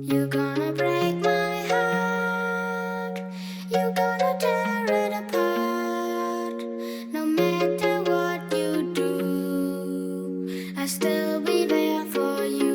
You're gonna break my heart. You're gonna tear it apart. No matter what you do, I'll still be there for you.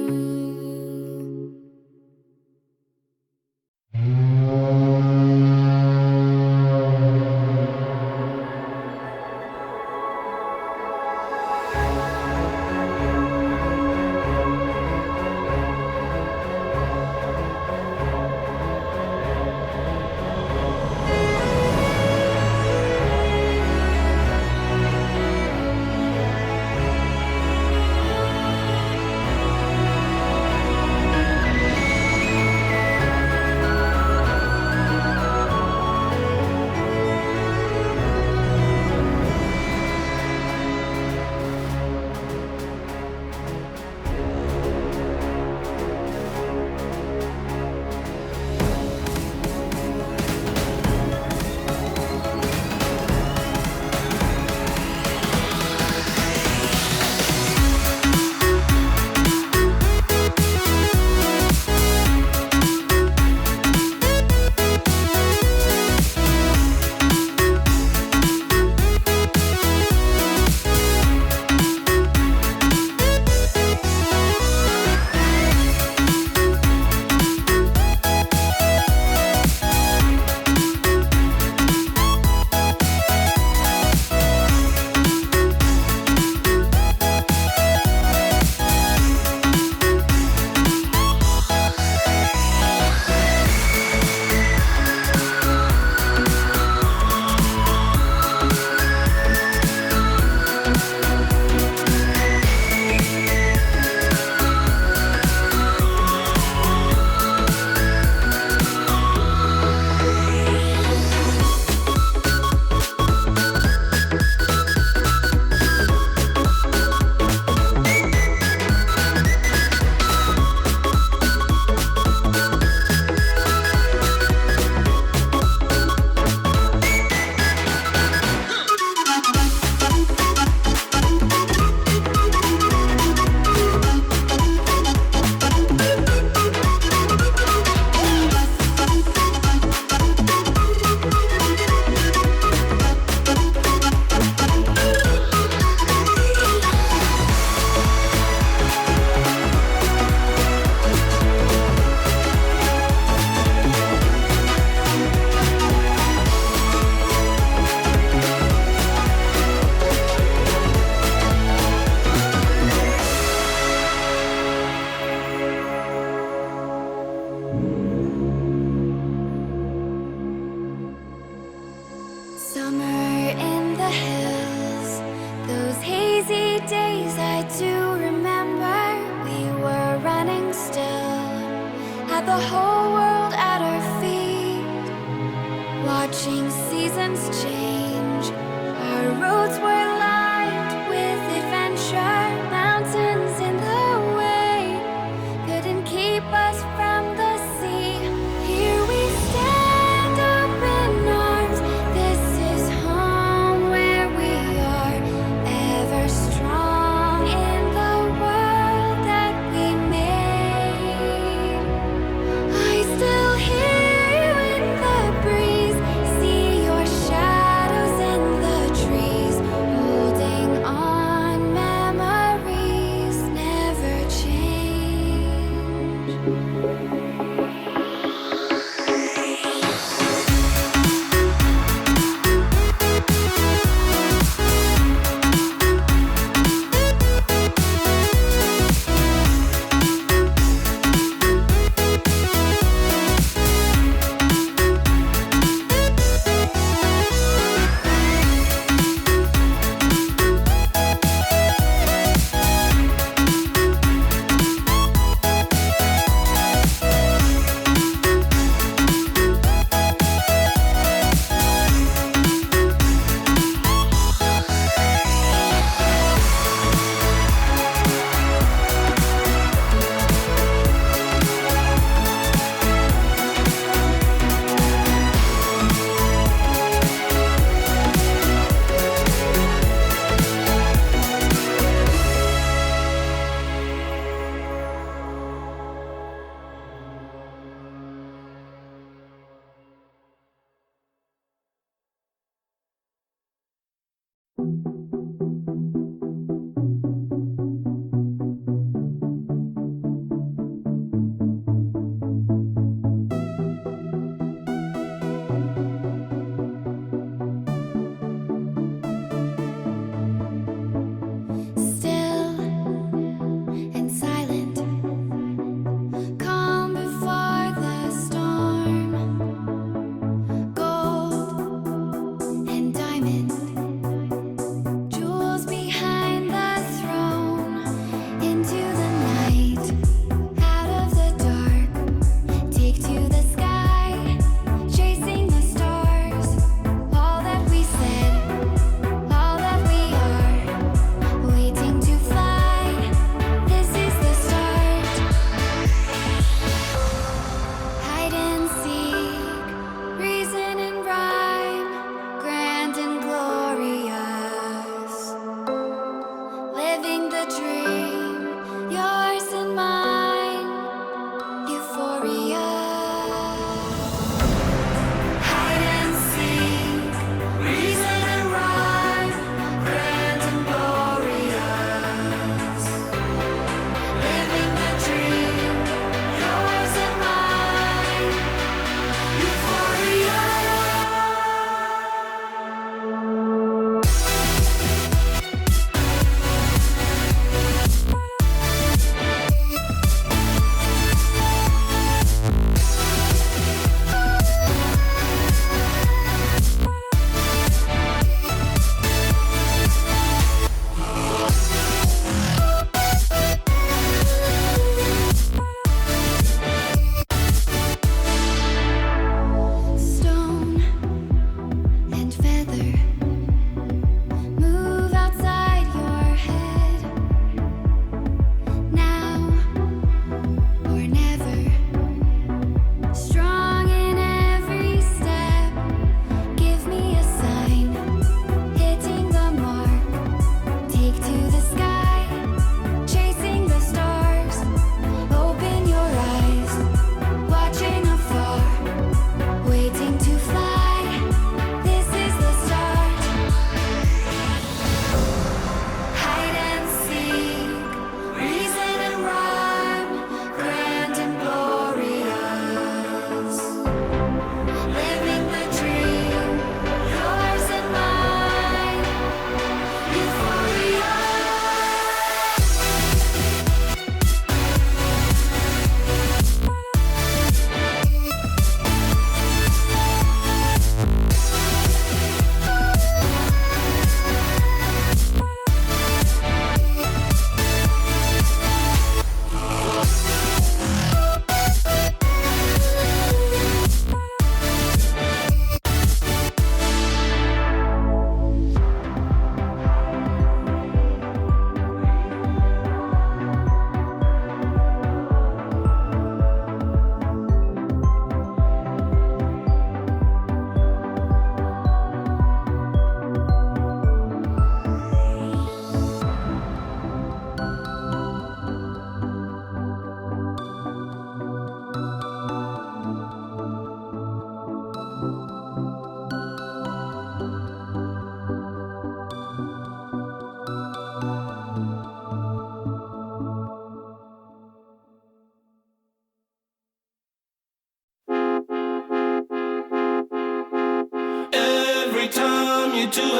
had the whole world at our feet, watching seasons change. Our roads were lined with adventure, mountains in the way couldn't keep us from the sea. Here we stand, open arms. This is home where we are, ever strong in the world that we made. I still hear you in the breeze, see your shadows in the trees, holding on, memories never change. Still and silent, calm before the storm, gold and diamond, jewels behind the throne, into the night, out of the dark, take to the sky, chasing the stars, all that we said, all that we are, waiting to fly, this is the start. Hide and seek, reason and rhyme, grand and glorious, living the dream, yours and mine, euphoria. Hide and seek, reason and rhyme, grand and glorious, living the dream, yours and mine, euphoria.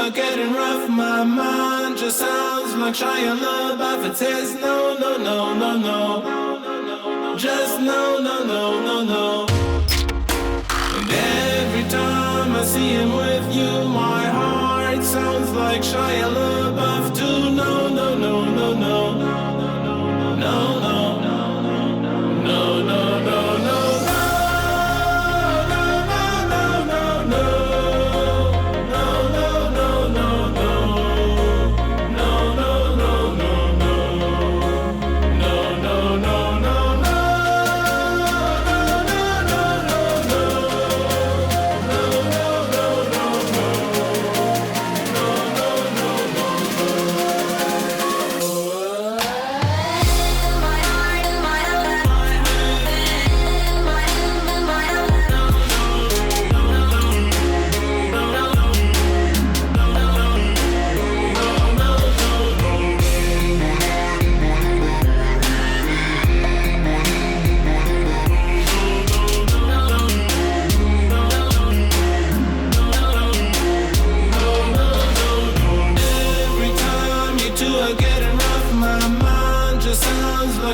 are getting rough. My mind just sounds like Shia LaBeouf. It says no, no, no, no, no. Just no, no, no, no, no. And every time I see him with you, my heart sounds like Shia LaBeouf too. No, no, no, no, no. No, no, no, no, no, no.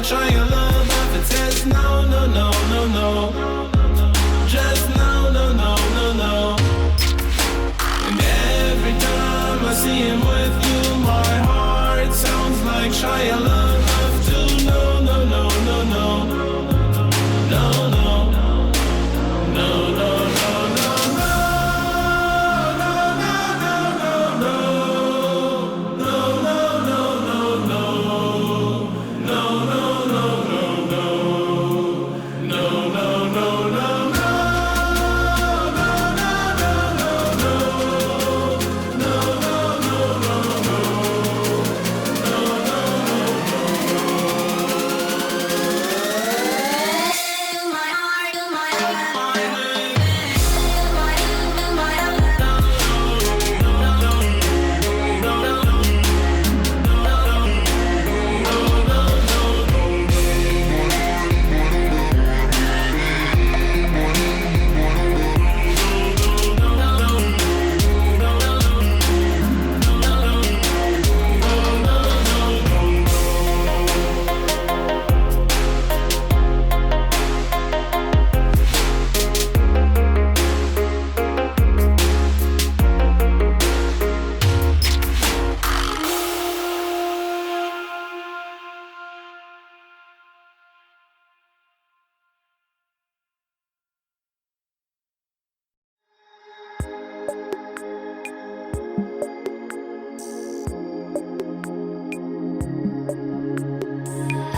Try your love off, it says no, no, no, no, no. Just no, no, no, no, no. And every time I see him with you, my heart sounds like Shia LaBeouf too. No, no, no, no, no. No, no. No, no, no, no.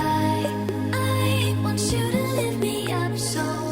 I want you to lift me up so